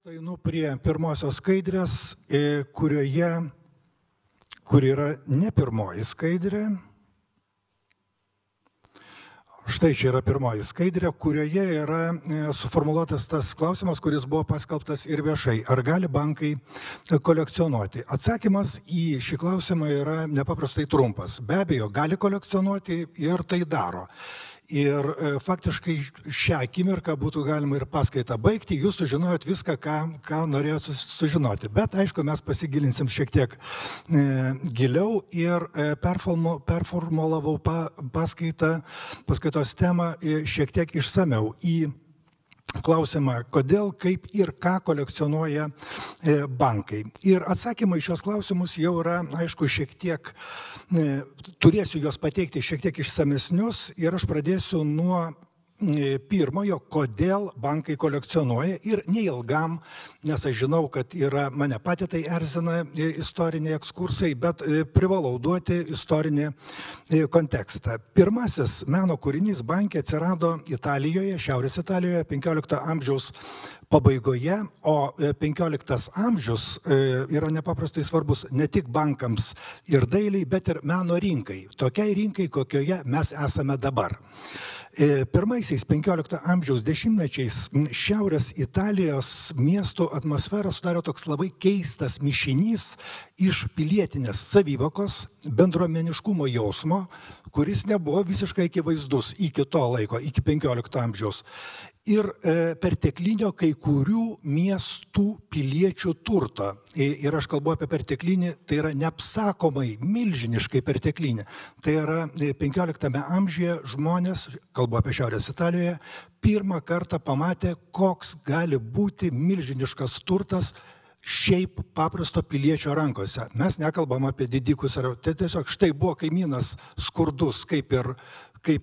Einu prie pirmosios skaidrės, kur yra ne pirmoji skaidrė. Štai čia yra pirmoji skaidrė, kurioje yra suformuluotas tas klausimas, kuris buvo paskelbtas ir viešai. Ar gali bankai kolekcionuoti? Atsakymas į šį klausimą yra nepaprastai trumpas. Be abejo, gali kolekcionuoti ir tai daro. Ir faktiškai šią akimirką būtų galima ir paskaitą baigti, jūs sužinojot viską, ką norėjot sužinoti. Bet, aišku, mes pasigilinsim šiek tiek giliau ir performulavau paskaitos temą šiek tiek išsameu į klausimą, kodėl, kaip ir ką kolekcionuoja bankai. Ir atsakymai šios klausimus jau yra, aišku, šiek tiek, turėsiu juos pateikti šiek tiek išsamesnius ir aš pradėsiu nuo pirmojo, kodėl bankai kolekcionuoja ir neilgam, nes aš žinau, kad mane patį tai erzina istoriniai ekskursai, bet privalau duoti istorinį kontekstą. Pirmasis meno kūrinys banke atsirado Italijoje, Šiaurės Italijoje, 15 amžiaus pabaigoje, o 15 amžius yra nepaprastai svarbus ne tik bankams ir dailiai, bet ir meno rinkai, tokiai rinkai, kokioje mes esame dabar. Pirmaisiais 15 amžiaus dešimtmečiais Šiaurės Italijos miestų atmosferą sudarė toks labai keistas mišinys iš pilietinės savivokos, bendruomeniškumo jausmo, kuris nebuvo visiškai akivaizdus iki to laiko, iki 15 amžiaus. Ir perteklinio kai kurių miestų piliečių turto. Ir aš kalbu apie perteklinį, tai yra neapsakomai, milžiniškai perteklinį. Tai yra 15 amžiuje žmonės, kalbu apie Šiaurės Italijoje, pirmą kartą pamatė, koks gali būti milžiniškas turtas šiaip paprasto piliečio rankose. Mes nekalbam apie didikus, tai tiesiog štai buvo kaimynas skurdus, kaip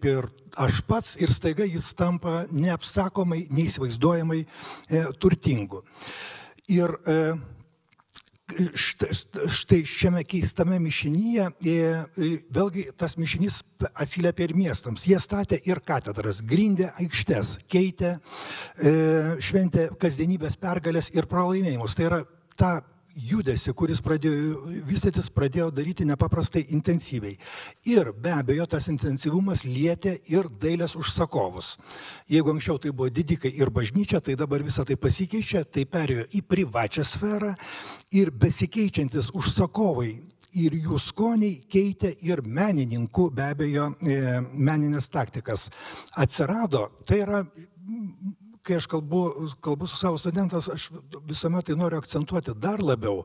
ir aš pats, ir staiga jis tampa neapsakomai, neįsivaizduojamai turtingu. Ir štai šiame keistame mišinyje, vėlgi tas mišinys atsiliepia ir miestams. Jie statė ir katedras, grindė aikštes, keitė, šventė kasdienybės pergalės ir pralaimėjimus. Tai yra ta judesi, kuris pradėjo vystytis, pradėjo daryti nepaprastai intensyviai. Ir be abejo, tas intensyvumas lietė ir dailės užsakovus. Jeigu anksčiau tai buvo didikai ir bažnyčia, tai dabar visą tai pasikeičia, tai perėjo į privačią sferą ir besikeičiantis užsakovai ir jų skoniai keitė ir menininkų, be abejo, meninės taktikas. Atsirado, tai yra, kai aš kalbu su savo studentas, aš visuomet tai noriu akcentuoti dar labiau,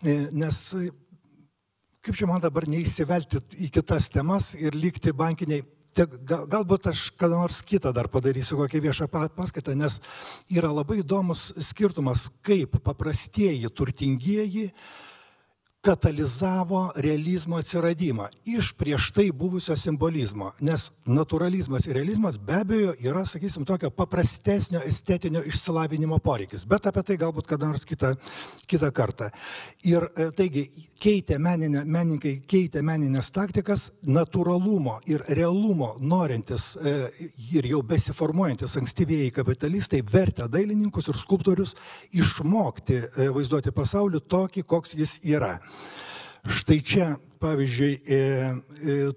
nes kaip čia man dabar neįsivelti į kitas temas ir likti bankiniai, galbūt aš kada nors kitą dar padarysiu kokią viešą paskaitą, nes yra labai įdomus skirtumas, kaip paprastieji turtingieji katalizavo realizmo atsiradimą iš prieš tai buvusio simbolizmo, nes naturalizmas ir realizmas be abejo yra, sakysim, tokio paprastesnio estetinio išsilavinimo poreikis, bet apie tai galbūt kada nors kitą kartą. Ir taigi menininkai keitė meninės taktikas, natūralumo ir realumo norintis ir jau besiformuojantis ankstyvieji kapitalistai vertė dailininkus ir skulptorius išmokti vaizduoti pasaulį tokį, koks jis yra. Štai čia, pavyzdžiui,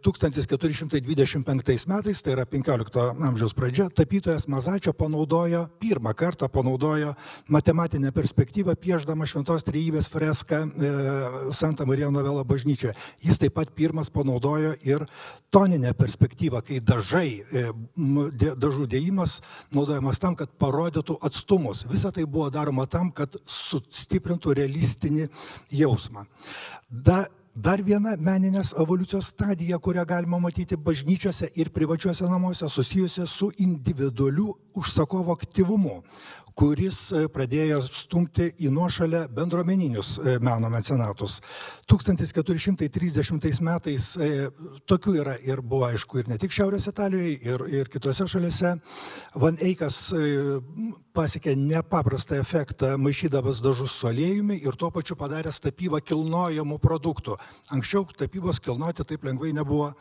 1425 metais, tai yra 15 amžiaus pradžia, tapytojas Mazačio pirmą kartą panaudojo matematinę perspektyvą, piešdama Šventos Trejybės freską Santa Marija Novella bažnyčioje. Jis taip pat pirmas panaudojo ir toninę perspektyvą, kai dažų dėjimas naudojamas tam, kad parodytų atstumus. Visa tai buvo daroma tam, kad sustiprintų realistinį jausmą. Dar viena meninės evoliucijos stadija, kurią galima matyti bažnyčiose ir privačiuose namuose, susijusia su individualiu užsakovo aktyvumu, kuris pradėjo stumti į nuošalę bendruomeninius meno mecenatus. 1430 metais tokių yra ir buvo, aišku, ir ne tik Šiaurės Italijoje, ir kitose šalyse. Van Eyckas pasiekė nepaprastą efektą maišydamas dažus su aliejumi ir tuo pačiu padaręs tapybą kilnojamų produktų. Anksčiau tapybos kilnoti taip lengvai nebuvo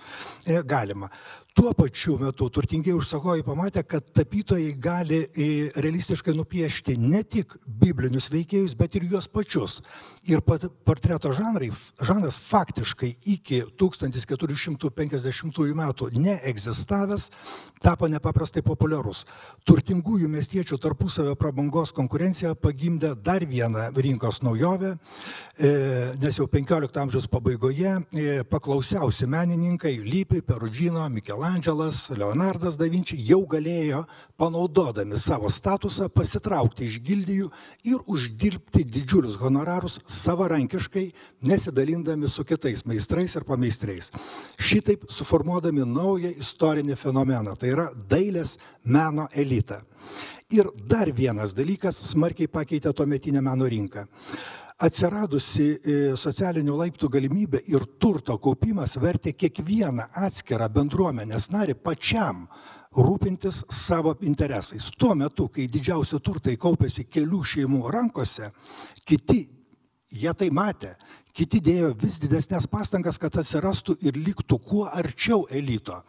galima. Tuo pačiu metu turtingiai užsakovai pamatė, kad tapytojai gali realistiškai nupiešti ne tik biblinius veikėjus, bet ir juos pačius. Ir portreto žanras faktiškai iki 1450 metų neegzistavęs tapo nepaprastai populiarus. Turtingųjų miestiečių tarpusavio prabangos konkurencija pagimdė dar vieną rinkos naujovę, nes jau 15 amžiaus pabaigoje paklausiausi menininkai Lippi, Perugino, Mikelandželas, Leonardas da Vinci jau galėjo, panaudodami savo statusą, pasitraukti iš gildijų ir uždirbti didžiulius honorarus savarankiškai, nesidalindami su kitais meistrais ir pameistriais. Šitaip suformuodami naują istorinį fenomeną, tai yra dailės meno elitą. Ir dar vienas dalykas smarkiai pakeitė tuometinę meno rinką. Atsiradusi socialinių laiptų galimybė ir turto kaupimas vertė kiekvieną atskirą bendruomenės narį pačiam rūpintis savo interesais. Tuo metu, kai didžiausi turtai kaupėsi kelių šeimų rankose, kiti, jie tai matė, kiti dėjo vis didesnės pastangas, kad atsirastų ir liktų kuo arčiau elito,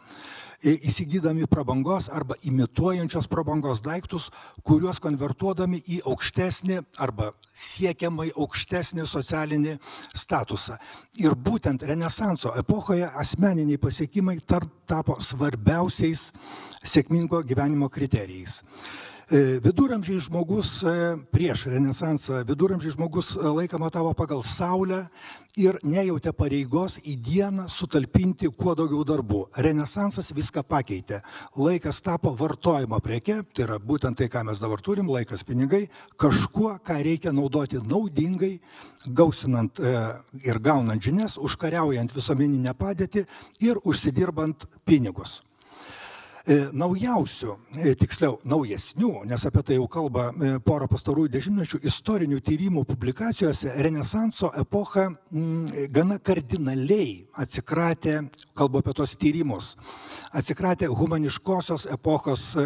įsigydami prabangos arba imituojančios prabangos daiktus, kuriuos konvertuodami į aukštesnį arba siekiamai aukštesnį socialinį statusą. Ir būtent Renesanso epochoje asmeniniai pasiekimai tapo svarbiausiais sėkmingo gyvenimo kriterijais. Viduramžiai žmogus, prieš Renesansą, viduramžiai žmogus laiką matavo pagal saulę ir nejautė pareigos į dieną sutalpinti kuo daugiau darbų. Renesansas viską pakeitė. Laikas tapo vartojimo preke, tai yra būtent tai, ką mes dabar turim, laikas pinigai, kažkuo, ką reikia naudoti naudingai, gausinant ir gaunant žinias, užkariaujant visuomeninę padėtį ir užsidirbant pinigus. Naujausių, tiksliau naujesnių, nes apie tai jau kalba porą pastarųjų dešimtmečių, istorinių tyrimų publikacijose Renesanso epocha gana kardinaliai atsikratė, kalbu apie tos tyrimus, atsikratė humaniškosios epochos,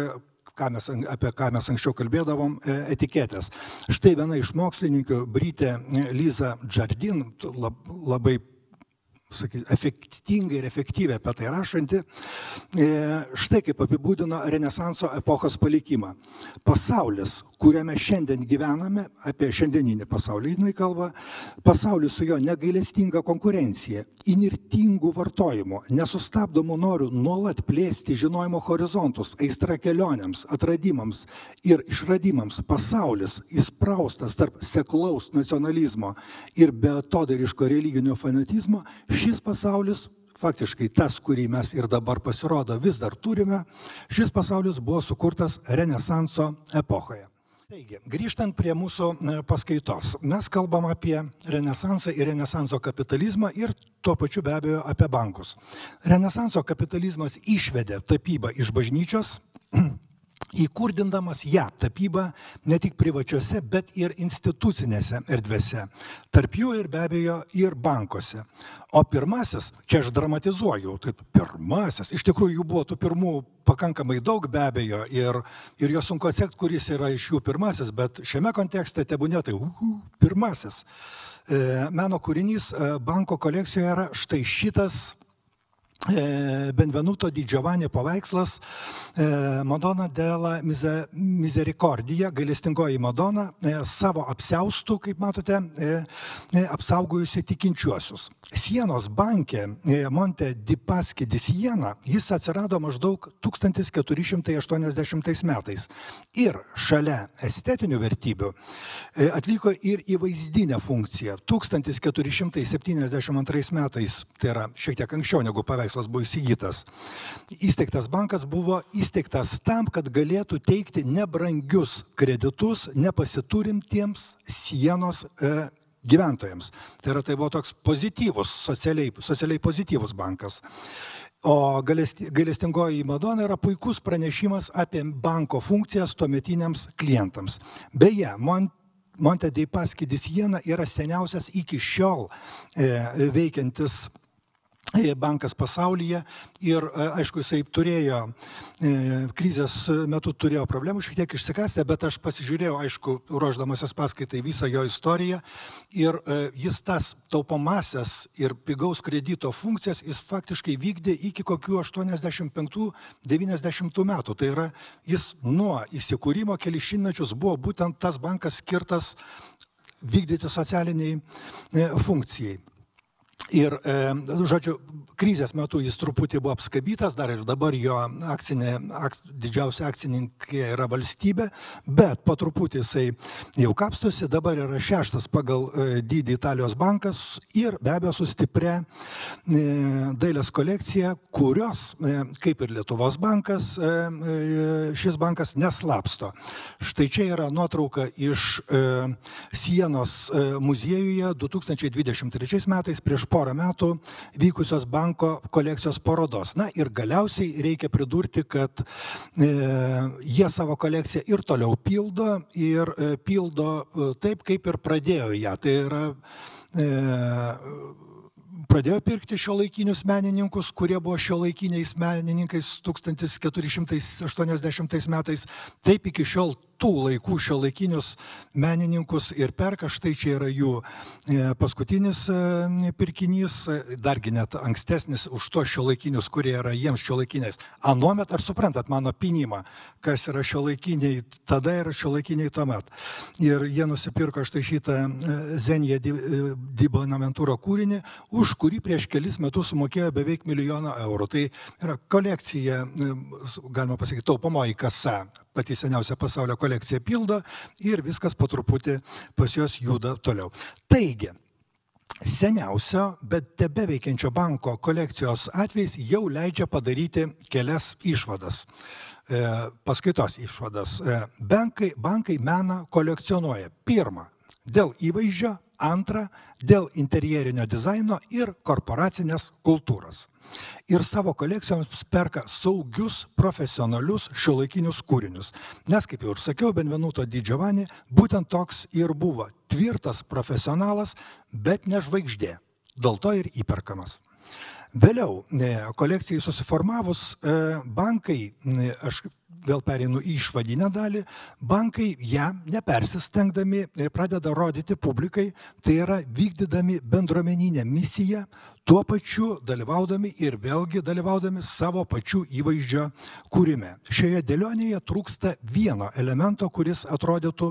apie ką mes anksčiau kalbėdavom, etiketės. Štai viena iš mokslininkių, Britė Liza Jardin, labai efektingai ir efektyviai apie tai rašanti, štai kaip apibūdino Renesanso epochos palikimą. Pasaulis, kuriame šiandien gyvename, apie šiandieninį pasaulį jinai kalba, pasaulis su jo negailestinga konkurencija, įnirtingų vartojimų, nesustabdomų norių nuolat plėsti žinojimo horizontus, aistra kelionėms, atradimams ir išradimams, pasaulis įspraustas tarp seklaus nacionalizmo ir beatodariško religinio fanatizmo, šis pasaulis, faktiškai tas, kurį mes ir dabar pasirodo vis dar turime, šis pasaulis buvo sukurtas Renesanso epochoje. Taigi, grįžtant prie mūsų paskaitos, mes kalbam apie Renesansą ir Renesanso kapitalizmą ir tuo pačiu be abejo apie bankus. Renesanso kapitalizmas išvedė tapybą iš bažnyčios, įkurdindamas ją tapybą ne tik privačiose, bet ir institucinėse erdvėse. Tarp jų ir be abejo ir bankuose. O pirmasis, čia aš dramatizuoju, taip pirmasis, iš tikrųjų jų buvo tų pirmų pakankamai daug be abejo ir jo sunku atsekti, kuris yra iš jų pirmasis, bet šiame kontekste tebūnė tai pirmasis. Meno kūrinys banko kolekcijoje yra štai šitas Benvenuto di Giovanni paveikslas Madonna della Misericordia, gailestingoji Madona, savo apsiaustų, kaip matote, apsaugojusi tikinčiuosius. Sienos banke Monte di Paschi di Siena jis atsirado maždaug 1480 metais ir šalia estetinių vertybių atliko ir įvaizdinę funkciją. 1472 metais, tai yra šiek tiek anksčiau negu paveikslas buvo įsigytas, įsteigtas bankas buvo įsteigtas tam, kad galėtų teikti nebrangius kreditus nepasiturintiems Sienos gyventojams. Tai yra, tai buvo toks pozityvus, socialiai pozityvus bankas. O gailestingoji Madona yra puikus pranešimas apie banko funkcijas tuometiniams klientams. Beje, Monte dei Paschi di Siena yra seniausias iki šiol veikiantis bankas pasaulyje ir, aišku, jisai turėjo, krizės metu turėjo problemų šiek tiek išsikasti, bet aš pasižiūrėjau, aišku, ruošdamasis paskaitai visą jo istoriją ir jis tas taupomasias ir pigaus kredito funkcijas jis faktiškai vykdė iki kokių 85-90 metų. Tai yra, jis nuo įsikūrimo kelis šimtmečius buvo būtent tas bankas skirtas vykdyti socialiniai funkcijai. Ir, žodžiu, krizės metu jis truputį buvo apskabytas, dar ir dabar jo didžiausia akcininkė yra valstybė, bet po truputį jisai jau kapstosi, dabar yra 6. pagal dydį Italijos bankas ir be abejo su stipria dailės kolekcija, kurios, kaip ir Lietuvos bankas, šis bankas neslapsto. Štai čia yra nuotrauka iš Sienos muziejuje 2023 metais prieš porą metų vykusios banko kolekcijos parodos. Na ir galiausiai reikia pridurti, kad jie savo kolekciją ir toliau pildo ir pildo taip, kaip ir pradėjo ją. Tai yra, pradėjo pirkti šiuolaikinius menininkus, kurie buvo šiuolaikiniais menininkais 1480 metais. Taip iki šiol tų laikų šiuolaikinius menininkus ir perka. Štai čia yra jų paskutinis pirkinys, dargi net ankstesnis už to šiuolaikinius, kurie yra jiems šiuolaikiniais. Anuomet, ar suprantat mano pinimą, kas yra šiuolaikiniai tada ir šiuolaikiniai tuomet. Ir jie nusipirko štai šitą Zenja di Bonaventura kūrinį, už kurį prieš kelis metus sumokėjo beveik 1 milijoną eurų. Tai yra kolekcija, galima pasakyti, taupomoji kasa, pati seniausia pasaulio kolekcija pildo ir viskas po truputį pas juos juda toliau. Taigi, seniausio, bet tebeveikiančio banko kolekcijos atvejais jau leidžia padaryti kelias išvadas. Paskaitos išvadas. Bankai meną kolekcionuoja. Pirma, dėl įvaizdžio, antra, dėl interjerinio dizaino ir korporacinės kultūros. Ir savo kolekcijoms perka saugius, profesionalius šiuolaikinius kūrinius. Nes, kaip jau ir sakiau, Benvenuto di Giovanni būtent toks ir buvo. Tvirtas profesionalas, bet ne žvaigždė. Dėl to ir įperkamas. Vėliau, kolekcijai susiformavus, bankai, aš vėl pereinu į išvadinę dalį, bankai ją nepersistengdami pradeda rodyti publikai, tai yra vykdydami bendruomeninę misiją, tuo pačiu dalyvaudami ir vėlgi dalyvaudami savo pačių įvaizdžio kūrime. Šioje dėlionėje trūksta vieno elemento, kuris atrodytų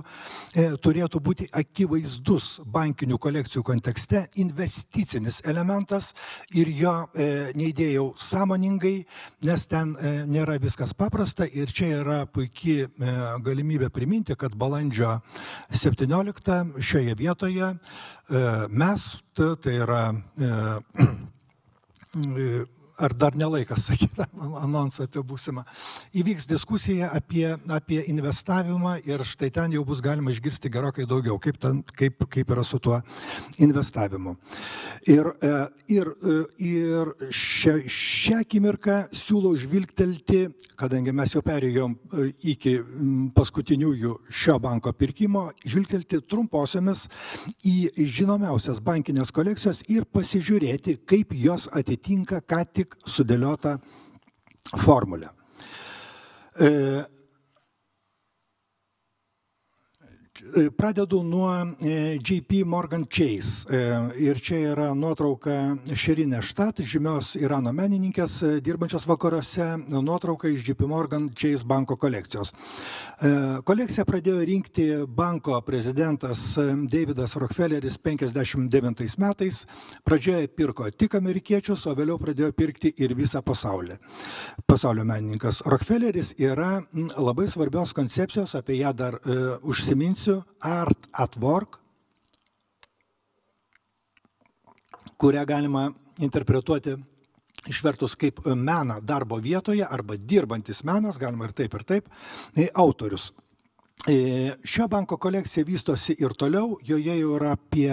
turėtų būti akivaizdus bankinių kolekcijų kontekste, investicinis elementas ir jo neįdėjau sąmoningai, nes ten nėra viskas paprasta ir čia yra puikiai galimybė priminti, kad balandžio 17 šioje vietoje mes, tai yra ar dar nelaikas sakyti anonsą apie būsimą, įvyks diskusija apie investavimą ir štai ten jau bus galima išgirsti gerokai daugiau, kaip yra su tuo investavimu. Ir šią akimirką siūlau žvilgtelti, kadangi mes jau perėjom iki paskutiniųjų šio banko pirkimo, žvilgtelti trumposiomis į žinomiausias bankinės kolekcijos ir pasižiūrėti, kaip jos atitinka ką tik sudėliota formulė. Pradedu nuo JP Morgan Chase ir čia yra nuotrauka Shirin Ebstat, žymios Irano menininkės, dirbančios vakaruose, nuotrauka iš JP Morgan Chase banko kolekcijos. Kolekciją pradėjo rinkti banko prezidentas Davidas Rockefelleris 59 metais. Pradžioje pirko tik amerikiečius, o vėliau pradėjo pirkti ir visą pasaulį. Pasaulio menininkas Rockefelleris yra labai svarbios koncepcijos, apie ją dar užsiminsiu, Art at Work, kurią galima interpretuoti išvertus kaip meną darbo vietoje arba dirbantis menas, galima ir taip, autorius. Šio banko kolekcija vystosi ir toliau, joje jau yra apie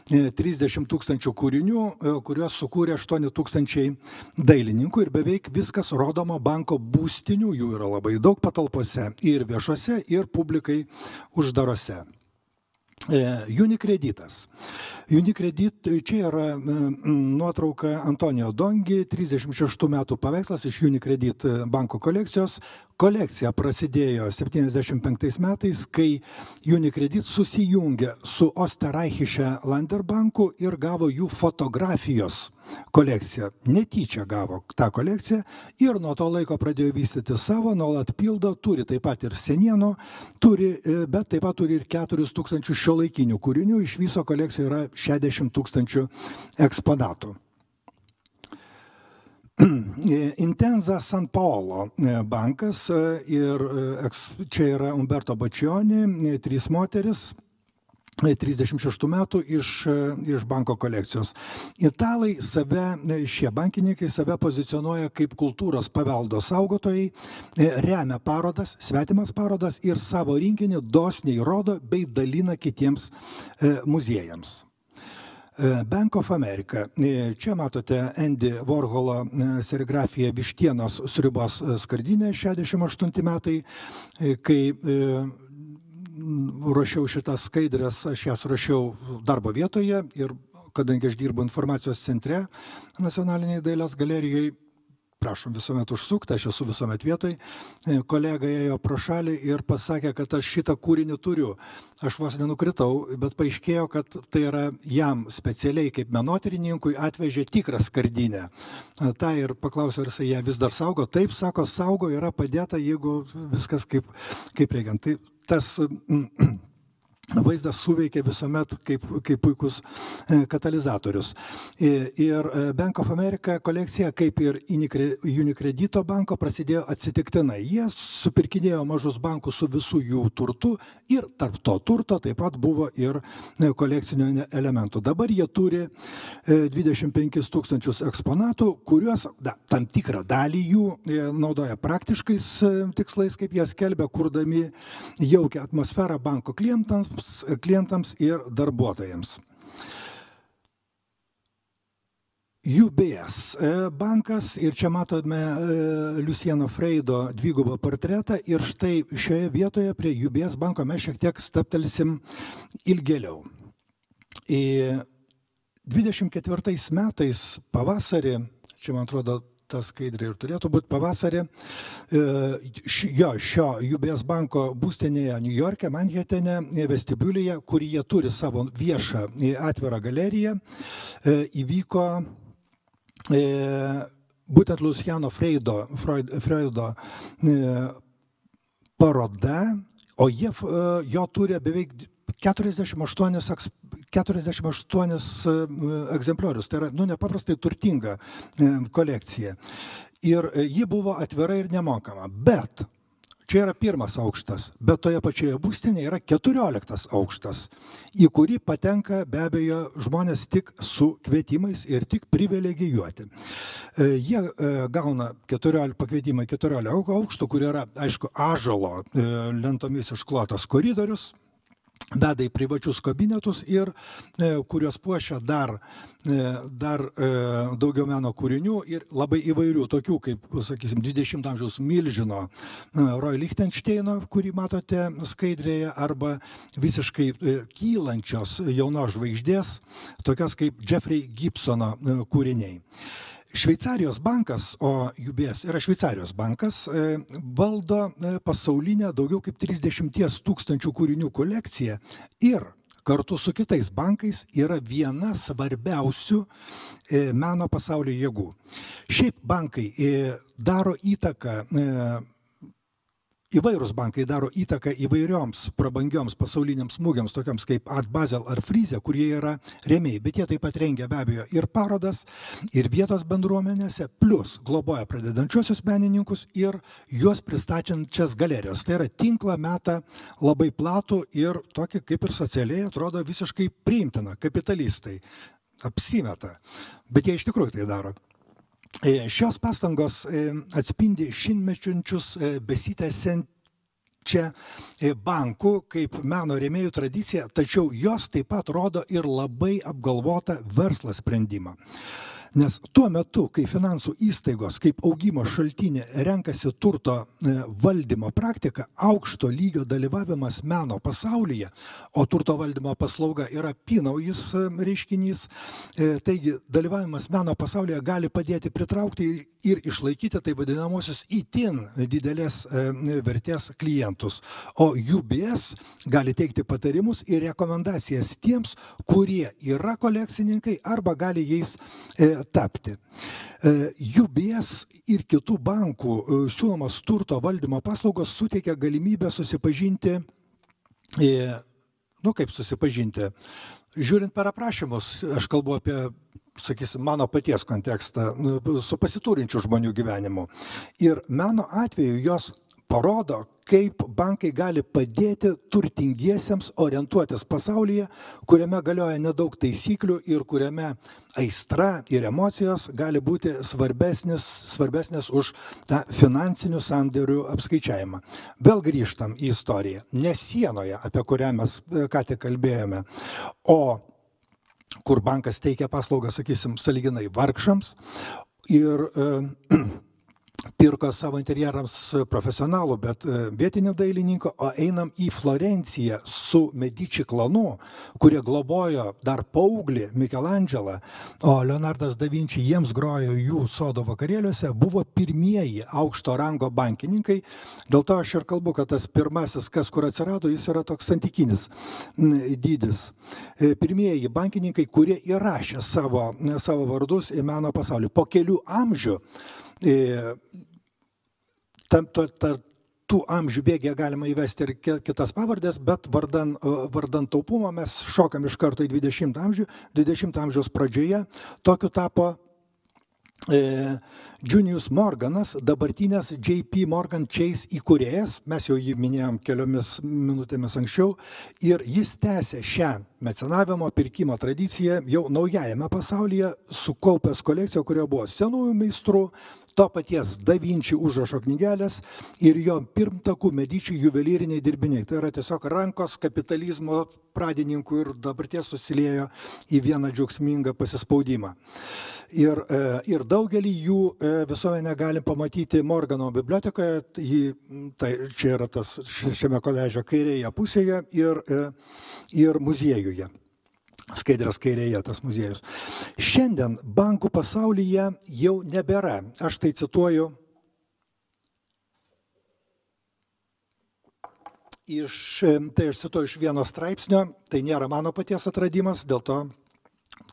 30 000 kūrinių, kuriuos sukūrė 8 000 dailininkų ir beveik viskas rodoma banko būstinių, jų yra labai daug patalpose ir viešose, ir publikai uždarose. Unikreditas. Unicredit, čia yra nuotrauka Antonijo Dongi, 36 metų paveikslas iš Unicredit banko kolekcijos. Kolekcija prasidėjo 75 metais, kai Unicredit susijungė su Österreichische Landerbanku ir gavo jų fotografijos kolekciją. Netyčia gavo tą kolekciją ir nuo to laiko pradėjo vystyti savo, nuolat pildo, turi taip pat ir senienų, bet taip pat turi ir 4000 šiuolaikinių kūrinių, iš viso kolekcijoje yra 60 000 eksponatų. Intenza San Paolo bankas ir čia yra Umberto Baccioni, 3 moteris, 36 metų iš banko kolekcijos. Italai šie bankininkai save pozicionuoja kaip kultūros paveldo saugotojai, remia parodas, svetimas parodas ir savo rinkinį dosniai rodo bei dalina kitiems muziejams. Bank of America. Čia matote Andy Warholo serigrafiją Vištienos sriubos skardinė, 68 metai, kai ruošiau šitas skaidrės, aš jas ruošiau darbo vietoje ir kadangi aš dirbu informacijos centre Nacionalinėje dailės galerijoje, prašom visuomet užsukti, aš esu visuomet vietoj, kolega ėjo pro šalį ir pasakė, kad aš šitą kūrinį turiu. Aš vos nenukritau, bet paaiškėjo, kad tai yra jam specialiai kaip menotyrininkui atvežė tikrą skardinę. Ta ir paklausiau, ar jisai ją vis dar saugo. Taip, sako, saugo, yra padėta, jeigu viskas kaip reikiant. Tai tas vaizdas suveikia visuomet kaip puikus katalizatorius. Ir Bank of America kolekcija, kaip ir Unicredito banko, prasidėjo atsitiktinai. Jie supirkinėjo mažus bankus su visų jų turtu ir tarp to turto taip pat buvo ir kolekcinių elementų. Dabar jie turi 25 000 eksponatų, kuriuos tam tikrą dalį jų naudoja praktiškais tikslais, kaip jie skelbia, kurdami jaukią atmosferą banko klientams ir darbuotojams. UBS bankas, ir čia matome Luciano Freido dvigubą portretą, ir štai šioje vietoje prie UBS banko mes šiek tiek stabtelsim ilgėliau. 24 metais pavasarį, čia man atrodo ta skaidrė ir turėtų būti pavasarį, šio UBS banko būstinėje New York'e, Manhattan'e, vestibiulyje, kur jie turi savo viešą atvirą galeriją, įvyko būtent Luciano Freido paroda, o jo turi beveik 48 egzempliorius. Tai yra nepaprastai turtinga kolekcija. Ir ji buvo atvira ir nemokama. Bet čia yra 1 aukštas, bet toje pačioje būstinėje yra 14 aukštas, į kurį patenka be abejo žmonės tik su kvietimais ir tik privilegijuoti. Jie gauna pakvietimą 14 aukštų, kur yra, aišku, ąžuolo lentomis išklotas koridorius, veda į privačius kabinetus ir kurios puošia dar daugiau meno kūrinių ir labai įvairių, tokių kaip, sakysim, 20 amžiaus milžino Roy Lichtensteino, kurį matote skaidrėje, arba visiškai kylančios jaunos žvaigždės, tokios kaip Jeffrey Gibsono kūriniai. Šveicarijos bankas, o UBS yra Šveicarijos bankas, valdo pasaulinę daugiau kaip 30 000 kūrinių kolekciją ir kartu su kitais bankais yra viena svarbiausių meno pasaulio jėgų. Šiaip bankai daro įtaką, įvairūs bankai daro įtaką įvairioms prabangioms pasauliniams mugėms, tokiams kaip Art Basel ar Frize, kurie yra rėmėjai, bet jie taip pat rengia be abejo ir parodas, ir vietos bendruomenėse, plus globoja pradedančiosius menininkus ir juos pristačiančias galerijos. Tai yra tinklą meta labai platų ir tokį kaip ir socialiai atrodo visiškai priimtina, kapitalistai apsimeta, bet jie iš tikrųjų tai daro. Šios pastangos atspindi šimtmečius besitęsiančią bankų kaip meno rėmėjų tradiciją, tačiau jos taip pat rodo ir labai apgalvotą verslo sprendimą. Nes tuo metu, kai finansų įstaigos kaip augimo šaltinį renkasi turto valdymo praktiką, aukšto lygio dalyvavimas meno pasaulyje, o turto valdymo paslauga yra apynaujis reiškinys, taigi dalyvavimas meno pasaulyje gali padėti pritraukti ir išlaikyti tai vadinamosius itin didelės vertės klientus. O UBS gali teikti patarimus ir rekomendacijas tiems, kurie yra kolekcininkai arba gali jais tapti. UBS ir kitų bankų siūlomas turto valdymo paslaugos suteikia galimybę susipažinti, kaip susipažinti, žiūrint per aprašymus, aš kalbu apie, sakysim, mano paties kontekstą, su pasiturinčių žmonių gyvenimu. Ir meno atveju jos parodo, kaip bankai gali padėti turtingiesiems orientuotis pasaulyje, kuriame galioja nedaug taisyklių ir kuriame aistra ir emocijos gali būti svarbesnės už tą finansinių sandorių apskaičiavimą. Vėl grįžtam į istoriją. Ne sienoje, apie kurią mes ką tik kalbėjome, o kur bankas teikia paslaugą, sakysim, sąlyginai vargšams ir pirko savo interjerams profesionalų, bet vietinį dailininką, o einam į Florenciją su Medici klanu, kurie globojo dar paauglį Michelangelo, o Leonardas da Vinci jiems grojo jų sodo vakarėliuose, buvo pirmieji aukšto rango bankininkai. Dėl to aš ir kalbu, kad tas pirmasis, kas kur atsirado, jis yra toks santykinis dydis. Pirmieji bankininkai, kurie įrašė savo vardus į meno pasaulį. Po kelių amžių tų amžių bėgėje galima įvesti ir kitas pavardės, bet vardan taupumo mes šokam iš karto į 20 amžių. 20 amžiaus pradžioje tokiu tapo Junius Morganas, dabartinės JP Morgan Chase įkūrėjas, mes jau jį minėjom keliomis minutėmis anksčiau, ir jis tęsė šią mecenavimo pirkimo tradiciją jau naujajame pasaulyje, sukaupęs kolekciją, kurioje buvo senųjų meistrų, to paties Da Vinci užrašo knygelės ir jo pirmtakų Medici juvelyriniai dirbiniai. Tai yra tiesiog rankos kapitalizmo pradininkų ir dabarties susiliejo į vieną džiaugsmingą pasispaudimą. Ir daugelį jų visuomenę galim pamatyti Morgano bibliotekoje, tai čia yra tas šiame koledžo kairėje pusėje ir muziejuje. Skaidrės kairėje tas muziejus. Šiandien bankų pasaulyje jau nebėra. Aš tai cituoju aš cituoju iš vieno straipsnio, tai nėra mano paties atradimas, dėl to,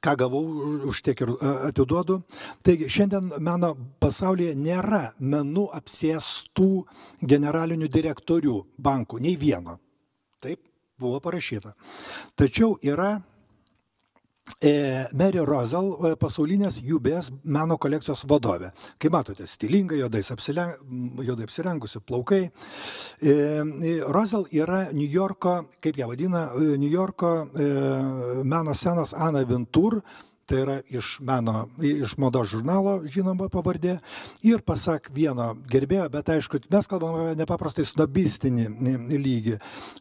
ką gavau, už tiek ir atiduodu. Taigi, šiandien meno pasaulyje nėra menų apsėstų generalinių direktorių bankų, nei vieno. Taip buvo parašyta. Tačiau yra Mary Rosal, pasaulinės UBS meno kolekcijos vadovė. Kaip matote, stilinga, juodai apsirengusi plaukai. Rosal yra Niujorko, kaip ją vadina, Niujorko meno scenos Anna Wintour, tai yra iš mados žurnalo žinoma pavardė, ir pasak vieno gerbėjo, bet aišku, mes kalbame nepaprastai snobistinį lygį,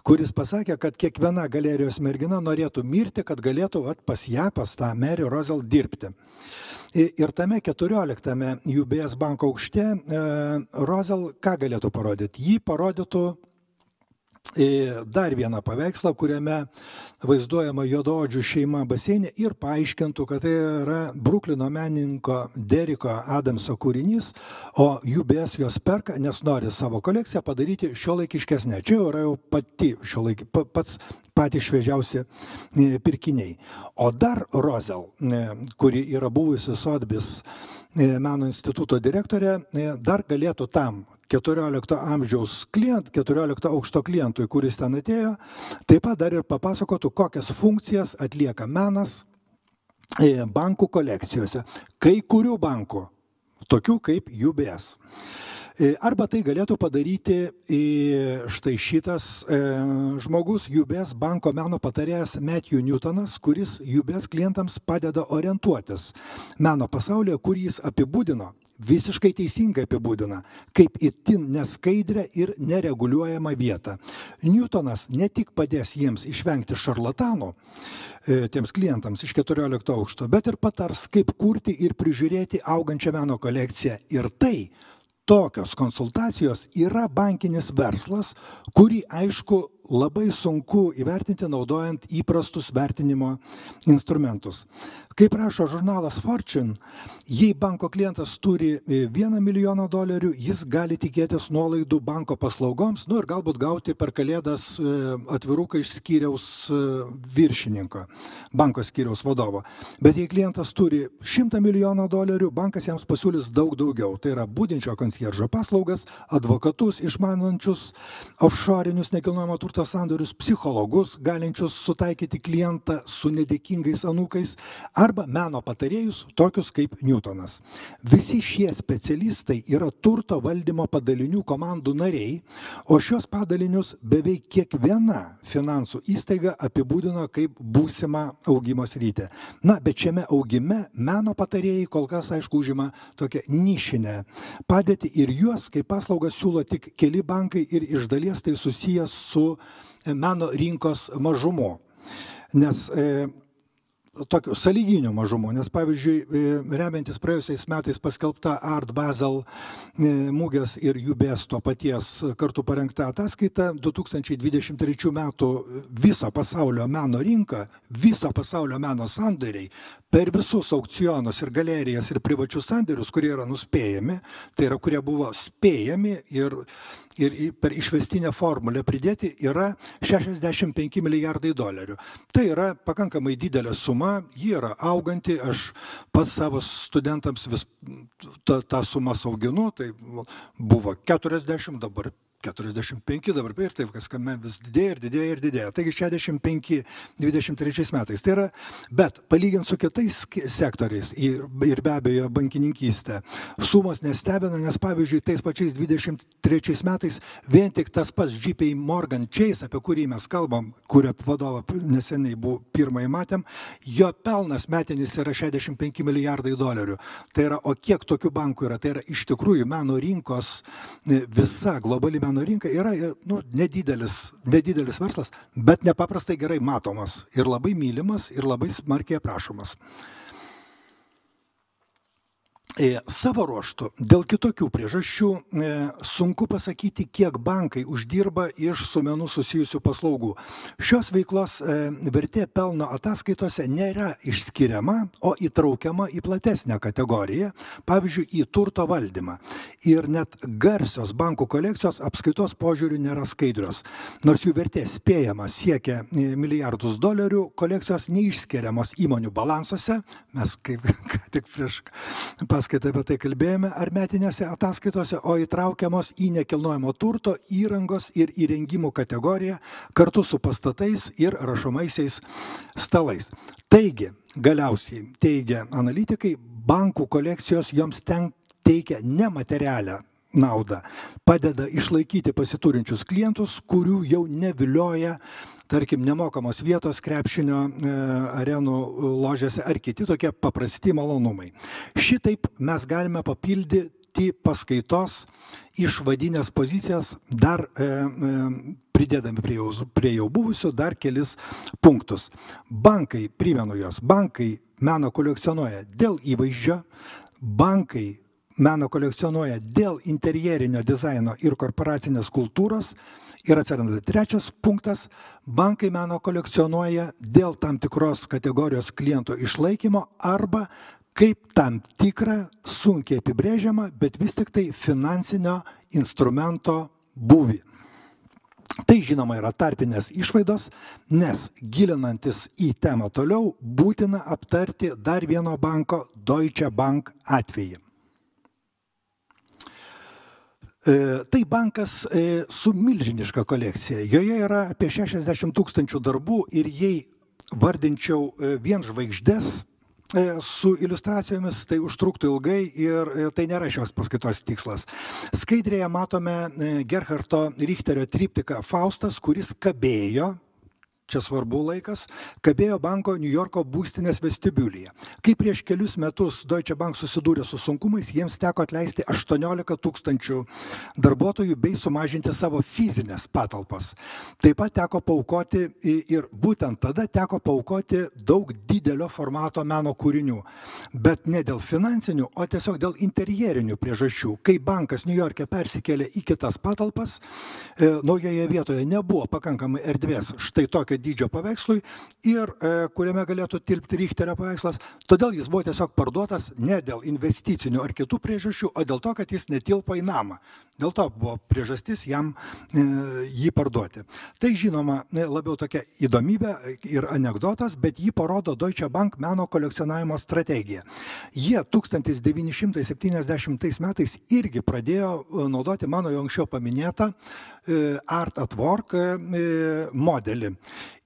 kuris pasakė, kad kiekviena galerijos mergina norėtų mirti, kad galėtų pas tą Mary Rosal dirbti. Ir tame 14 UBS banko aukšte Rosal ką galėtų parodyti? Jį parodytų dar vieną paveikslą, kuriame vaizduojama juodaodžių šeima baseine ir paaiškintų, kad tai yra Bruklino menininko Deriko Adamso kūrinys, o UBS jos perka, nes nori savo kolekciją padaryti šiuolaikiškesnę. Čia yra jau patys šviežiausi pirkiniai. O dar Rosal, kuri yra buvusi Sotheby's meno instituto direktorė, dar galėtų tam 14 amžiaus 14 aukšto klientui, kuris ten atėjo, taip pat dar ir papasakotų, kokias funkcijas atlieka menas bankų kolekcijose. Kai kurių bankų, tokių kaip UBS. Arba tai galėtų padaryti štai šitas žmogus, UBS banko meno patarėjas Matthew Newtonas, kuris UBS klientams padeda orientuotis meno pasaulyje, kurį jis apibūdino, visiškai teisingai apibūdina, kaip itin neskaidrę ir nereguliuojamą vietą. Newtonas ne tik padės jiems išvengti šarlatanų, tiems klientams iš 14 aukšto, bet ir patars, kaip kurti ir prižiūrėti augančią meno kolekciją. Ir tai, tokios konsultacijos yra bankinis verslas, kurį, aišku, labai sunku įvertinti naudojant įprastus vertinimo instrumentus. Kaip rašo žurnalas Fortune, jei banko klientas turi $1 milijoną, jis gali tikėtis nuolaidų banko paslaugoms, ir galbūt gauti per kalėdas atviruką iš skyriaus viršininko, banko skyriaus vadovo. Bet jei klientas turi $100 milijonų, bankas jiems pasiūlys daug daugiau. Tai yra budinčio konsjeržo paslaugas, advokatus išmanančius offshore'inius nekilnojamo turto sandorius, psichologus, galinčius sutaikyti klientą su nedėkingais anūkais, arba meno patarėjus, tokius kaip Newtonas. Visi šie specialistai yra turto valdymo padalinių komandų nariai, o šios padalinius beveik kiekviena finansų įstaiga apibūdino kaip būsimą augimo sritį. Bet šiame augime meno patarėjai kol kas, aišku, užima tokią nišinę padėtį ir juos kaip paslaugas siūlo tik keli bankai ir iš dalies tai susijęs su meno rinkos mažumu. Nes tokių sąlyginių mažumų, nes pavyzdžiui, remiantis praėjusiais metais paskelbta Art Basel mugės ir UBS to paties kartu parengta ataskaita, 2023 metų viso pasaulio meno rinka, viso pasaulio meno sandoriai per visus aukcionus ir galerijas ir privačius sandorius, kurie yra nuspėjami, tai yra, kurie buvo spėjami ir per išvestinę formulę pridėti, yra $65 milijardai. Tai yra pakankamai didelė suma, ji yra auganti, aš pats savo studentams vis tą sumą auginu, tai buvo 40, dabar 45, dabar ir taip, kas kame vis didėja ir didėja ir didėja. Taigi 65 23 metais. Tai yra, bet palygint su kitais sektoriais ir be abejo bankininkystė, sumos nestebina, nes pavyzdžiui, tais pačiais 23 metais vien tik tas pats JP Morgan Chase, apie kurį mes kalbam, kurio vadovą neseniai pirmąjį matėm, jo pelnas metinis yra $65 milijardai. Tai yra, o kiek tokių bankų yra? Tai yra iš tikrųjų meno rinkos, visa globali meno rinka yra nedidelis verslas, bet nepaprastai gerai matomas ir labai mylimas ir labai smarkiai aprašomas. Savo ruožtu, dėl kitokių priežasčių sunku pasakyti, kiek bankai uždirba iš su menu susijusių paslaugų. Šios veiklos vertė pelno ataskaitose nėra išskiriama, o įtraukiama į platesnę kategoriją, pavyzdžiui, į turto valdymą. Ir net garsios bankų kolekcijos apskaitos požiūrių nėra skaidrios. Nors jų vertė spėjama siekia $milijardus, kolekcijos neišskiriamos įmonių balansuose, mes kaip tik prieš paskaitą apie tai kalbėjome, ar metinėse ataskaitose, o įtraukiamos į nekilnojamo turto, įrangos ir įrengimų kategoriją kartu su pastatais ir rašomaisiais stalais. Taigi, galiausiai, teigia analitikai, bankų kolekcijos joms teikia nematerialią naudą, padeda išlaikyti pasiturinčius klientus, kurių jau nevilioja, tarkim, nemokamos vietos krepšinio arenų ložėse ar kiti tokie paprasti malonumai. Šitaip mes galime papildyti paskaitos išvadinės pozicijas, dar pridėdami prie jau buvusių dar kelis punktus. Bankai, primenu jos, bankai meno kolekcionuoja dėl įvaizdžio, bankai meno kolekcionuoja dėl interjerinio dizaino ir korporacinės kultūros. Ir atsiranda trečias punktas, bankai meno kolekcionuoja dėl tam tikros kategorijos klientų išlaikymo arba kaip tam tikrą sunkiai apibrėžiamą, bet vis tik tai finansinio instrumento būvį. Tai žinoma yra tarpinės išvaidos, nes gilinantis į temą toliau būtina aptarti dar vieno banko Deutsche Bank atvejį. Tai bankas su milžiniška kolekcija. Joje yra apie 60 000 darbų ir jei vardinčiau vien žvaigždes, su iliustracijomis tai užtruktų ilgai ir tai nėra šios paskaitos tikslas. Skaidrėje matome Gerhardo Richterio triptiką Faustas, kuris kabėjo, čia svarbu laikas, kabėjo banko New Yorko būstinės vestibiulyje. Kai prieš kelius metus Deutsche Bank susidūrė su sunkumais, jiems teko atleisti 18 000 darbuotojų bei sumažinti savo fizinės patalpas. Taip pat teko paaukoti ir būtent tada teko paaukoti daug didelio formato meno kūrinių. Bet ne dėl finansinių, o tiesiog dėl interjerinių priežasčių. Kai bankas New York'e persikėlė į kitas patalpas, naujoje vietoje nebuvo pakankamai erdvės štai tokio dydžio paveikslui ir kuriame galėtų tilpti Richterio paveikslas. Todėl jis buvo tiesiog parduotas ne dėl investicinių ar kitų priežasčių, o dėl to, kad jis netilpo į namą. Dėl to buvo priežastis jam jį parduoti. Tai žinoma labiau tokia įdomybė ir anekdotas, bet jį parodo Deutsche Bank meno kolekcionavimo strategiją. Jie 1970 metais irgi pradėjo naudoti mano jau anksčiau paminėtą Art at Work modelį.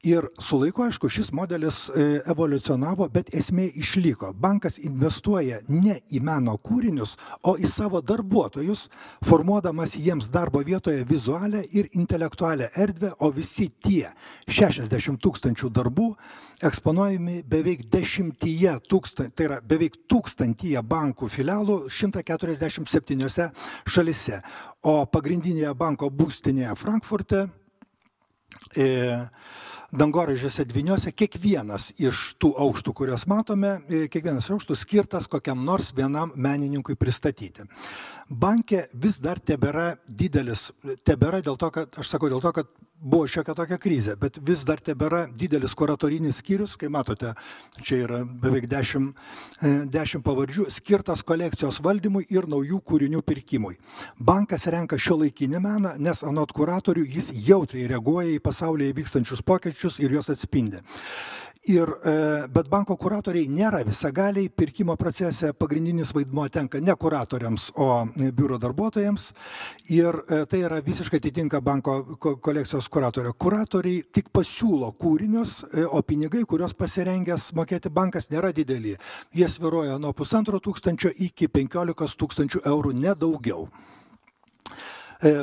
Ir su laiku, aišku, šis modelis evoliucionavo, bet esmė išliko. Bankas investuoja ne į meno kūrinius, o į savo darbuotojus, formuodamas jiems darbo vietoje vizualią ir intelektualią erdvę, o visi tie 60 000 darbų eksponuojami beveik 10 000, tai yra beveik 1000 bankų filialų 147 šalyse. O pagrindinėje banko būstinėje Frankfurte dangoraižiuose dvyniuose kiekvienas iš tų aukštų, kuriuos matome, kiekvienas aukštų skirtas kokiam nors vienam menininkui pristatyti. Banke vis dar tebėra didelis, tebėra dėl to, kad, aš sakau dėl to, kad buvo šiokia tokia krizė, bet vis dar tebėra didelis kuratorinis skyrius, kai matote, čia yra beveik 10 pavardžių, skirtas kolekcijos valdymui ir naujų kūrinių pirkimui. Bankas renka šiuolaikinį meną, nes anot kuratorių jis jautriai reaguoja į pasaulyje vykstančius pokyčius ir juos atspindi. Bet banko kuratoriai nėra visagaliai, pirkimo procese pagrindinis vaidmuo tenka ne kuratoriams, o biuro darbuotojams ir tai yra visiškai atitinka banko kolekcijos kuratorio. Kuratoriai tik pasiūlo kūrinius, o pinigai, kuriuos pasirengęs mokėti bankas, nėra dideli. Jie svyruoja nuo 1500 iki 15 000 eurų, nedaugiau.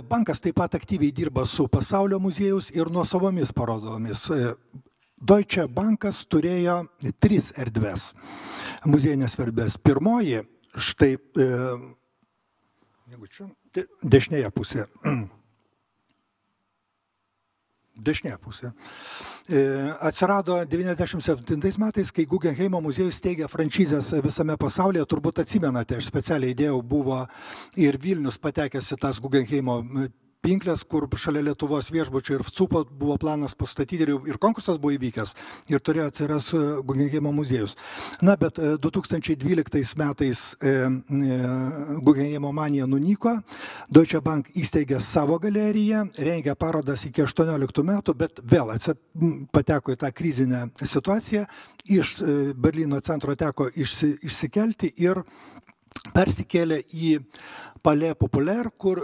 Bankas taip pat aktyviai dirba su pasaulio muziejaus ir nuosavomis parodomis. Deutsche Bankas turėjo 3 erdves, muziejinės erdvės. Pirmoji, štai, dešinėje pusėje. Dešinėje pusėje. Atsirado 97 metais, kai Guggenheimo muziejus steigė franšizės visame pasaulyje. Turbūt atsimenate, aš specialiai įdėjau, buvo ir Vilnius patekęs į tas Guggenheimo pinklės, kur šalia Lietuvos viešbučio ir CUPO buvo planas pastatyti ir konkursas buvo įvykęs ir turėjo atsiras Guggenheimo muziejus. Na, bet 2012 metais Guggenheimo manija nunyko, Deutsche Bank įsteigė savo galeriją, rengė parodas iki 18 metų, bet vėl pateko į tą krizinę situaciją, iš Berlyno centro teko išsikelti ir persikėlė į Palais Populaire, kur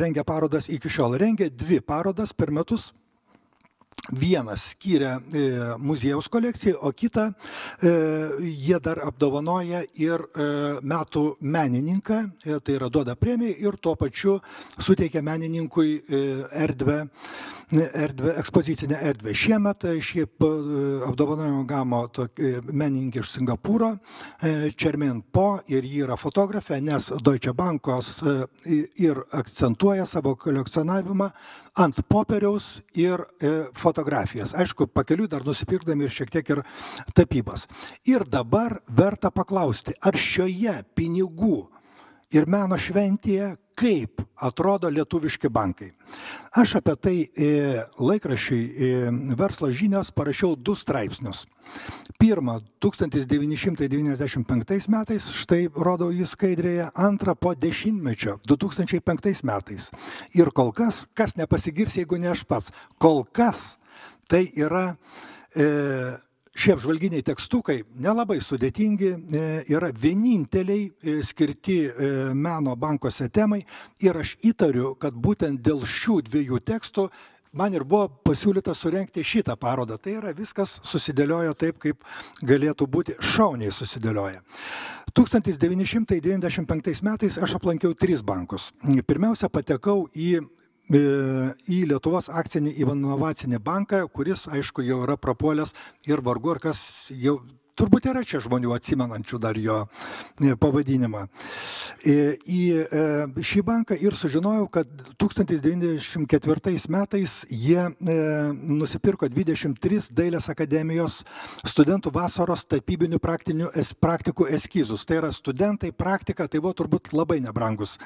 rengia parodas iki šiol. Rengia 2 parodas per metus. Vieną skyrė muziejaus kolekcijai, o kitą jie dar apdovanoja ir metų menininką, tai yra duoda premiją ir tuo pačiu suteikia menininkui ekspozicinę erdvę. Šiemet šį apdovanojimą gavo menininkė iš Singapūro, Čermin Po, ir ji yra fotografė, nes Deutsche Bankos ir akcentuoja savo kolekcionavimą ant popieriaus ir fotografijas. Aišku, pakeliui dar nusipirkdami ir šiek tiek ir tapybos. Ir dabar verta paklausti, ar šioje pinigų ir meno šventėje kaip atrodo lietuviški bankai. Aš apie tai laikraščiui Verslo žinios parašiau 2 straipsnius. Pirmą 1995 metais, štai rodau jį skaidrėje, antrą po 10-mečio 2005 metais. Ir kol kas nepasigirs, jeigu ne aš pats, kol kas tai yra šie apžvalginiai tekstukai, nelabai sudėtingi, yra vieninteliai skirti meno bankuose temai ir aš įtariu, kad būtent dėl šių 2 tekstų man ir buvo pasiūlyta surengti šitą parodą. Tai yra viskas susidėliojo taip, kaip galėtų būti, šauniai susidėlioja. 1995 metais aš aplankiau 3 bankus. Pirmiausia, patekau į Lietuvos akcinį inovacinį banką, kuris, aišku, jau yra prapuolęs ir vargu ar kas jau turbūt yra čia žmonių atsimenančių dar jo pavadinimą. Į šį banką ir sužinojau, kad 1994 metais jie nusipirko 23 Dailės akademijos studentų vasaros tapybinių praktikų eskizus. Tai yra studentai, praktika, tai buvo turbūt labai nebrangus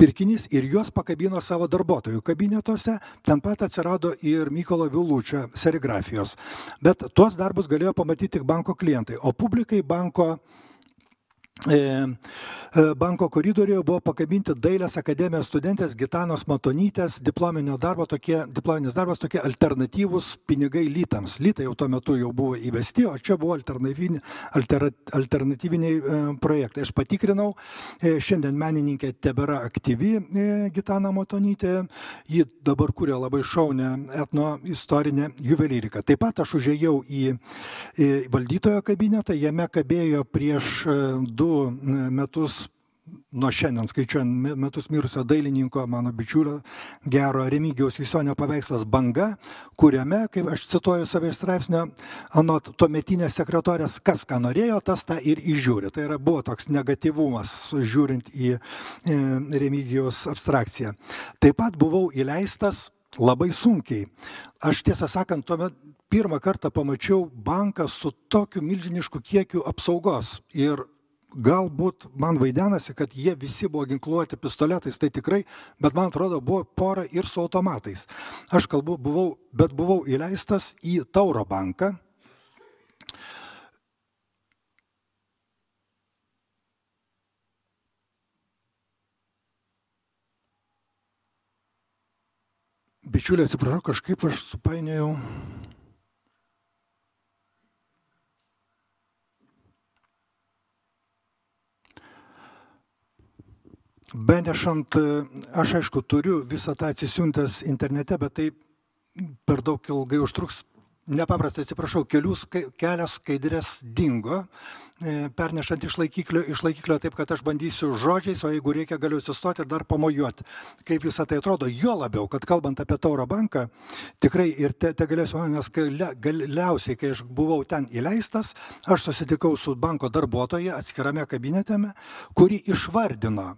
pirkinys ir juos pakabino savo darbuotojų kabinetuose. Ten pat atsirado ir Mykolo Vilučio serigrafijos. Bet tuos darbus galėjo pamatyti tik banko klientai. O publikai banko koridoriuje buvo pakabinti Dailės akademijos studentės Gitanos Matonytės diplominis darbas tokie alternatyvūs pinigai litams. Litai jau tuo metu jau buvo įvesti, o čia buvo alternatyviniai projektai. Aš patikrinau, šiandien menininkė tebėra aktyvi Gitana Matonytė, ji dabar kuria labai šaunę etnoistorinę juvelyriką. Taip pat aš užėjau į valdytojo kabinetą, jame kabėjo prieš 2 metus, nuo šiandien skaičiuojant metus mirusio dailininko, mano bičiulio gero Remigijaus Jusonio paveikslas Banga, kuriame, kaip aš cituoju save iš straipsnio, anot tuometinės sekretorės, kas ką norėjo, tas tą ir įžiūri. Tai yra buvo toks negatyvumas, žiūrint į Remigijaus abstrakciją. Taip pat buvau įleistas labai sunkiai. Aš tiesą sakant, tuomet pirmą kartą pamačiau banką su tokiu milžinišku kiekiu apsaugos ir galbūt man vaidenasi, kad jie visi buvo ginkluoti pistoletais, tai tikrai, bet man atrodo, buvo pora ir su automatais. Aš buvau įleistas į Tauro banką. Bičiuliai, atsiprašau, kažkaip aš supainiojau. Benešant, aš aišku turiu visą tą atsisiuntęs internete, bet tai per daug ilgai užtruks. Nepaprastai atsiprašau, kelios skaidrės dingo, pernešant iš laikiklio taip, kad aš bandysiu žodžiais, o jeigu reikia, galiu atsistoti ir dar pamojuoti, kaip visą tai atrodo. Jo labiau, kad kalbant apie Tauro banką, tikrai ir te galėsiu, nes galiausiai, kai aš buvau ten įleistas, aš susitikau su banko darbuotoja atskirame kabinetėme, kuri išvardino,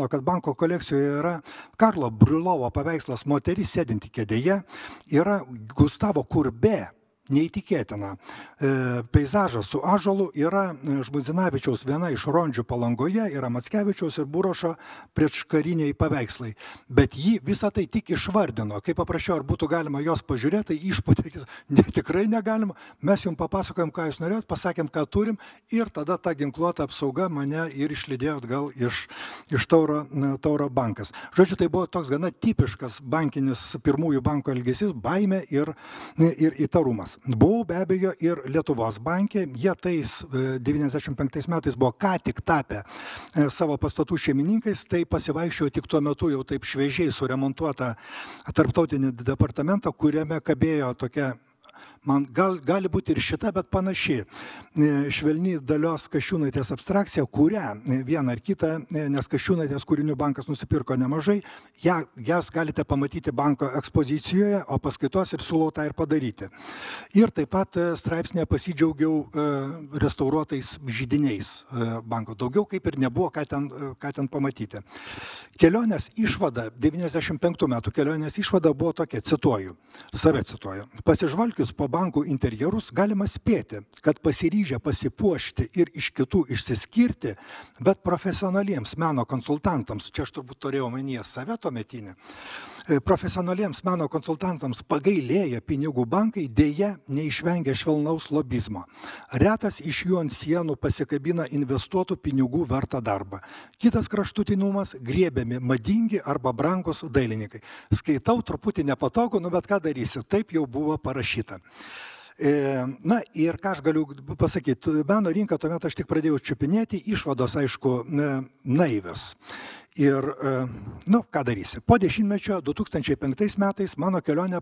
kad banko kolekcijoje yra Karlo Briulovo paveikslas moteris sėdinti kėdėje, yra Gustavo Kurbė, neįtikėtina, peizažas su ąžuolu, yra Žmuidzinavičiaus viena iš rondžių Palangoje, yra Mackevičiaus ir Burošo prieškariniai paveikslai. Bet jį visą tai tik išvardino. Kai paprašiau, ar būtų galima jos pažiūrėti, tai išpūtė, tikrai negalima. Mes jums papasakojom, ką jūs norėjot, pasakėm, ką turim, ir tada ta ginkluota apsauga mane ir išlydėjo atgal iš Tauro bankas. Žodžiu, tai buvo toks gana tipiškas bankinis pirmųjų banko elgesys, baimė ir įtarumas. Buvau be abejo ir Lietuvos banke, jie tais 95 metais buvo ką tik tapę savo pastatų šeimininkais, tai pasivaikščiojo tik tuo metu jau taip šviežiai suremontuotą tarptautinį departamentą, kuriame kabėjo tokia, man gali būti ir šita, bet panaši, švelni Dalios Kasčiūnaitės abstrakcija, kurią vieną ar kitą, nes Kasčiūnaitės kūrinių bankas nusipirko nemažai, jas galite pamatyti banko ekspozicijoje, o paskaitos ir siūlau tą ir padaryti. Ir taip pat straipsnėje pasidžiaugiau restauruotais židiniais banko. Daugiau kaip ir nebuvo, ką ten pamatyti. Kelionės išvada, 95 metų kelionės išvada buvo tokia, save cituoju. Pasižvalgius po bankų interjerus galima spėti, kad pasiryžę pasipuošti ir iš kitų išsiskirti, bet profesionaliems meno konsultantams, čia aš turbūt turėjau omenyje save tuometinį, profesionaliems meno konsultantams pagailėję pinigų bankai dėja neišvengia švelnaus lobizmo. Retas iš jų ant sienų pasikabina investuotų pinigų vertą darbą. Kitas kraštutinumas - griebiami madingi arba brangus dailininkai. Skaitau truputį nepatogu, bet ką darysiu, taip jau buvo parašyta. Na ir ką aš galiu pasakyti, meno rinką tuomet aš tik pradėjau čiupinėti, išvados, aišku, naivios. Ir, ką darysi. Po 10-mečio, 2005 metais, mano kelionė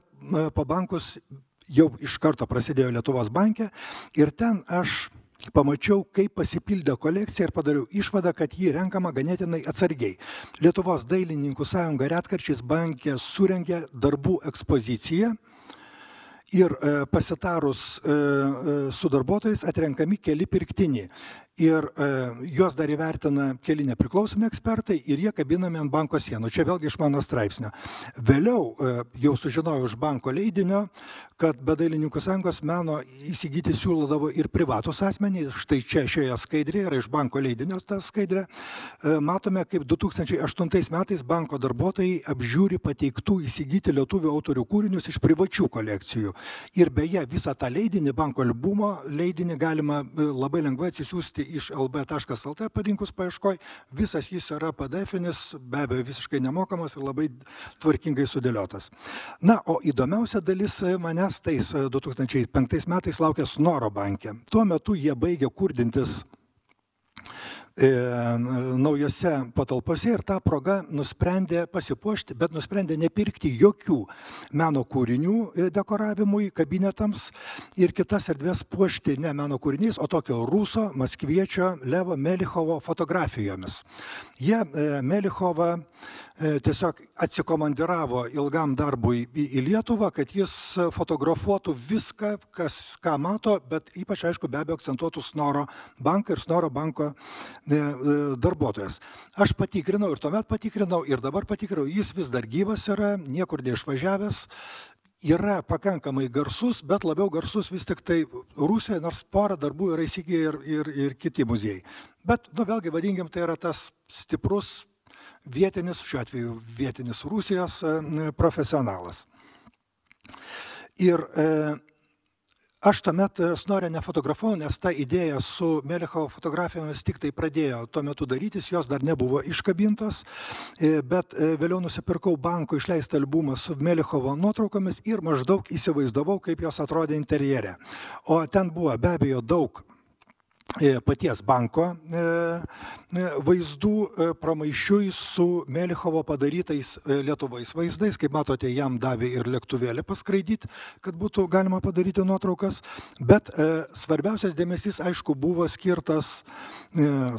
po bankus jau iš karto prasidėjo Lietuvos banke ir ten aš pamačiau, kaip pasipildė kolekcija ir padariau išvadą, kad ji renkama ganėtinai atsargiai. Lietuvos dailininkų sąjunga retkarčiais banke surengė darbų ekspoziciją ir pasitarus su darbuotojais atrenkami keli pirktini. Ir juos dar įvertina keli nepriklausomi ekspertai ir jie kabinami ant banko sienų. Čia vėlgi iš mano straipsnio. Vėliau jau sužinojau iš banko leidinio, kad be dailininkų sąjungos meno įsigyti siūlodavo ir privatus asmenys. Štai čia šioje skaidrėje yra iš banko leidinio ta skaidrė. Matome, kaip 2008 metais banko darbuotojai apžiūri pateiktų įsigyti lietuvių autorių kūrinius iš privačių kolekcijų. Ir beje, visą tą leidinį, banko albumo leidinį galima labai lengvai atsisiųsti iš lb.lt parinkus paieškoj. Visas jis yra PDF-inis, be abejo visiškai nemokamas ir labai tvarkingai sudėliotas. Na, o įdomiausia dalis manęs tais 2005 metais laukia Snoro banke. Tuo metu jie baigė kurdintis naujose patalpose ir tą progą nusprendė pasipuošti, bet nusprendė nepirkti jokių meno kūrinių dekoravimui, kabinetams ir kitas erdvės puošti ne meno kūriniais, o tokio ruso, maskviečio Levo Melichovo fotografijomis. Jie Melichovą tiesiog atsikomandiravo ilgam darbui į Lietuvą, kad jis fotografuotų viską, ką mato, bet ypač, aišku, be abejo akcentuotų Snoro banką ir Snoro banko darbuotojas. Aš patikrinau ir tuomet patikrinau ir dabar patikrinau, jis vis dar gyvas yra, niekur neišvažiavęs, yra pakankamai garsus, bet labiau garsus vis tik tai Rusijoje, nors porą darbų yra įsigiję ir kiti muziejai. Bet, vėlgi, vadinkim, tai yra tas stiprus vietinis, šiuo atveju vietinis Rusijos profesionalas. Ir aš tuomet Snore nefotografavau, nes ta idėja su Melichovo fotografijomis tik tai pradėjo tuo metu darytis, jos dar nebuvo iškabintos, bet vėliau nusipirkau banko išleistą albumą su Melichovo nuotraukomis ir maždaug įsivaizdavau, kaip jos atrodė interjere. O ten buvo be abejo daug paties banko vaizdų pramaišiui su Melichovo padarytais Lietuvais vaizdais. Kaip matote, jam davė ir lėktuvėlį paskraidyti, kad būtų galima padaryti nuotraukas. Bet svarbiausias dėmesys, aišku, buvo skirtas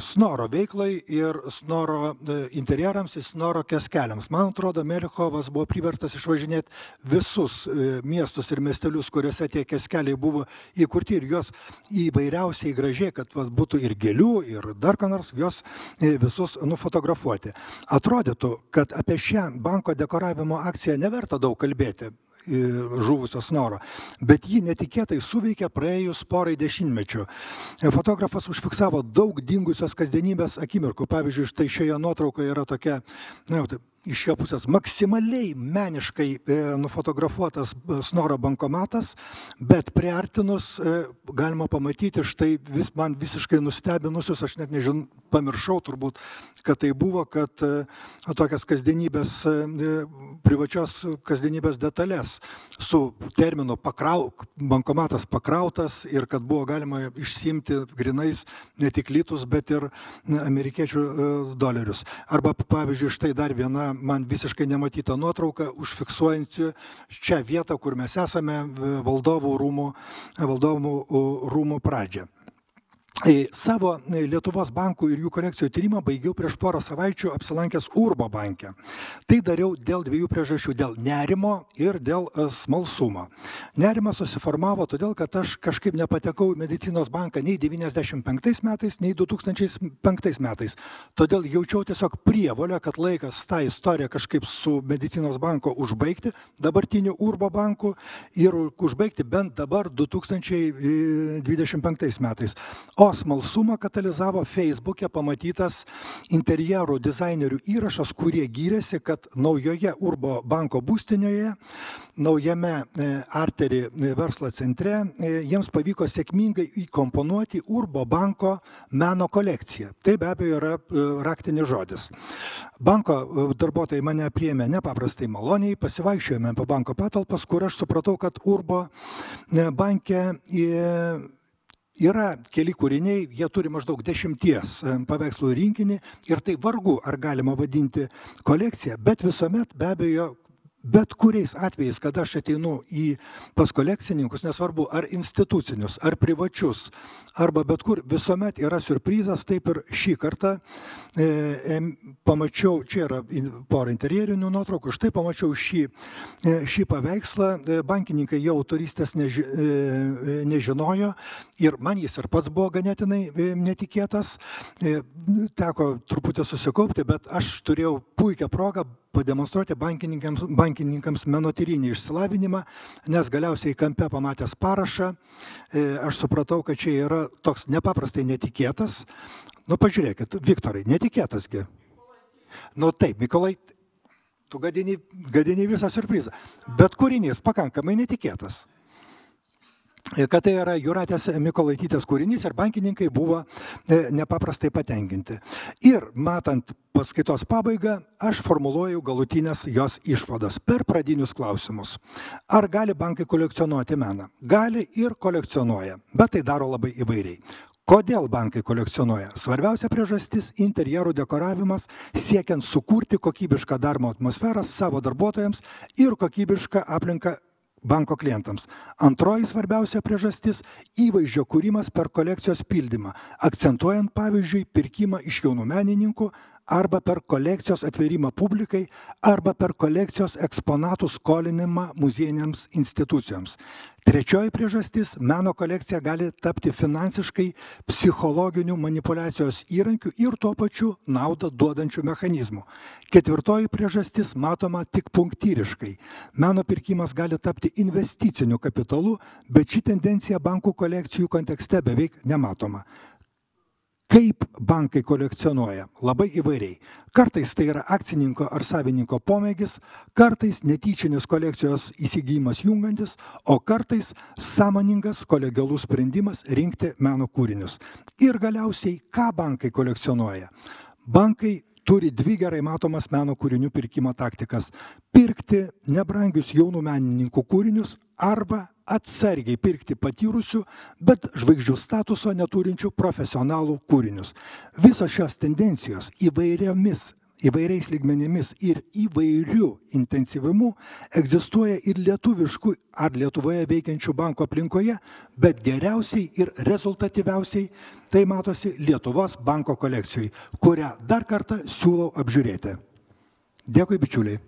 Snoro veiklai ir Snoro interjerams ir Snoro kioskelėms. Man atrodo, Melichovas buvo priverstas išvažinėti visus miestus ir miestelius, kuriuose tie kioskeliai buvo įkurti ir juos įvairiausiai gražiai, kad būtų ir gėlių, ir dar ką nors, juos visus nufotografuoti. Atrodytų, kad apie šią banko dekoravimo akciją neverta daug kalbėti žuvusio Snoro, bet ji netikėtai suveikė praėjus porai dešimtmečių. Fotografas užfiksavo daug dingusios kasdienybės akimirkų. Pavyzdžiui, štai šioje nuotraukoje yra tokia, iš jo pusės maksimaliai meniškai nufotografuotas Snoro bankomatas, bet priartinus galima pamatyti štai man visiškai nustebinusius, aš net nežinau, pamiršau turbūt, kad tai buvo, kad tokias kasdienybės, privačios kasdienybės detalės su terminu bankomatas pakrautas ir kad buvo galima išsiimti grinais ne tik litus, bet ir amerikiečių dolerius. Arba, pavyzdžiui, štai dar viena man visiškai nematyta nuotrauka, užfiksuojanti čia vietą, kur mes esame, valdovų rūmų pradžią. Savo Lietuvos bankų ir jų kolekcijų tyrimą baigiau prieš porą savaičių apsilankęs Urbo banke. Tai dariau dėl dviejų priežasčių, dėl nerimo ir dėl smalsumo. Nerimas susiformavo todėl, kad aš kažkaip nepatekau į medicinos banką nei 95 metais, nei 2005 metais. Todėl jaučiau tiesiog prievolę, kad laikas tą istoriją kažkaip su medicinos banko užbaigti, dabartiniu Urbo banku, ir užbaigti bent dabar 2025 metais. o smalsumą katalizavo Facebook'e pamatytas interjerų dizainerių įrašas, kurie gyrėsi, kad naujoje Urbo banko būstinėje, naujame Artery verslo centre, jiems pavyko sėkmingai įkomponuoti Urbo banko meno kolekciją. Tai be abejo yra raktinis žodis. Banko darbuotojai mane priėmė nepaprastai maloniai, pasivaikščiojome po banko patalpas, kur aš supratau, kad Urbo banke yra keli kūriniai, jie turi maždaug 10 paveikslų rinkinį ir tai vargu ar galima vadinti kolekciją, bet visuomet be abejo, bet kuriais atvejais, kada aš ateinu pas kolekcininkus, nesvarbu ar institucinius, ar privačius, arba bet kur, visuomet yra siurprizas, taip ir šį kartą pamačiau, čia yra pora interjerinių nuotraukų, štai pamačiau šį paveikslą, bankininkai jau autorystės nežinojo ir man jis ir pats buvo ganėtinai netikėtas, teko truputį susikaupti, bet aš turėjau puikią progą pademonstruoti bankininkams menotyrinį išsilavinimą, nes galiausiai kampe pamatęs parašą, aš supratau, kad čia yra toks nepaprastai netikėtas. Nu, pažiūrėkit, Viktorai, netikėtasgi. Nu taip, Mykolai, tu gadini visą siurprizą, bet kūrinys pakankamai netikėtas. Kad tai yra Jūratės Mykolaitytės kūrinys ir bankininkai buvo nepaprastai patenkinti. Ir matant paskaitos pabaigą, aš formuluoju galutinės jos išvadas per pradinius klausimus. Ar gali bankai kolekcionuoti meną? Gali ir kolekcionuoja, bet tai daro labai įvairiai. Kodėl bankai kolekcionuoja? Svarbiausia priežastis – interjerų dekoravimas, siekiant sukurti kokybišką darbo atmosferą savo darbuotojams ir kokybišką aplinką banko klientams. Antroji svarbiausia priežastis – įvaizdžio kūrimas per kolekcijos pildymą, akcentuojant pavyzdžiui pirkimą iš jaunų menininkų arba per kolekcijos atvėrimą publikai arba per kolekcijos eksponatų skolinimą muziejinėms institucijoms. Trečioji priežastis – meno kolekcija gali tapti finansiškai psichologinių manipulacijos įrankių ir tuo pačiu naudą duodančių mechanizmų. Ketvirtoji priežastis matoma tik punktyriškai. Meno pirkimas gali tapti investiciniu kapitalu, bet ši tendencija bankų kolekcijų kontekste beveik nematoma. Kaip bankai kolekcionuoja? Labai įvairiai. Kartais tai yra akcininko ar savininko pomėgis, kartais netyčinis kolekcijos įsigijimas jungantis, o kartais sąmoningas kolegialus sprendimas rinkti meno kūrinius. Ir galiausiai, ką bankai kolekcionuoja? Bankai turi dvi gerai matomas meno kūrinių pirkimo taktikas – pirkti nebrangius jaunų menininkų kūrinius arba atsargiai pirkti patyrusių, bet žvaigždžių statuso neturinčių profesionalų kūrinius. Visos šios tendencijos įvairiais lygmenimis ir įvairių intensyvimu egzistuoja ir lietuviškų ar Lietuvoje veikiančių banko aplinkoje, bet geriausiai ir rezultatyviausiai tai matosi Lietuvos banko kolekcijoje, kurią dar kartą siūlau apžiūrėti. Dėkui, bičiuliai.